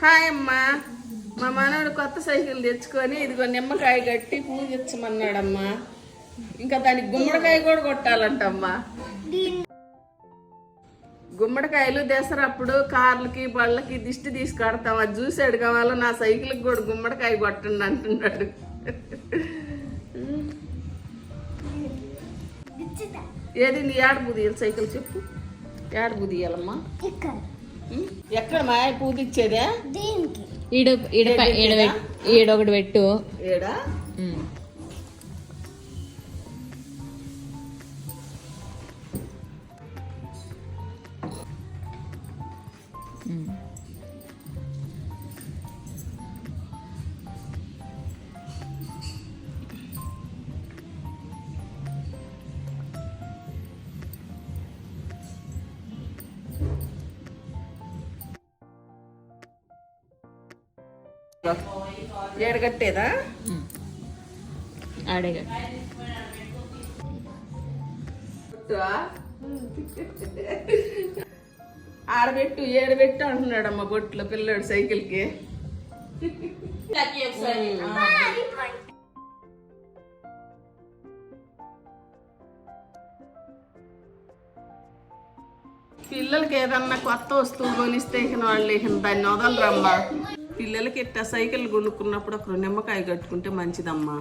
Hi అమ్మా. మా మనవడు కొత్త సైకిల్ తెచ్చుకొని ఇదిగో నిమ్మకాయ కట్టి పూజించమన్నాడమ్మా. ఇంకా దానికి గుమ్మడికాయ కూడా కొట్టాలంటమ్మా. గుమ్మడికాయలు దసరప్పుడు కార్లకి బళ్ళకి దిష్టి తీసి కడతాం. అది చూసాడు కావాలో నా సైకిల్కి కూడా గుమ్మడికాయ కొట్టండి అంటున్నాడు. ఏది నీ ఏడ పూదియాలి సైకిల్ చెప్పు. ఏడ పూదియాలమ్మా? ఎక్కడ మా పూదిచ్చేదే? ఈడొకటి పెట్టు. ఏడా ఏడగట్టేదా? ఆడబెట్టు ఏడబెట్టు అంటున్నాడమ్మ బొట్లో పిల్లడు సైకిల్కి. పిల్లలకి ఏదన్నా కొత్త వస్తువు కొనిస్తే వాళ్ళు దాన్ని వదలరమ్మా. పిల్లలకి ఇట్లా సైకిల్ కొనుక్కున్నప్పుడు అక్కడ నిమ్మకాయ కట్టుకుంటే మంచిదమ్మా.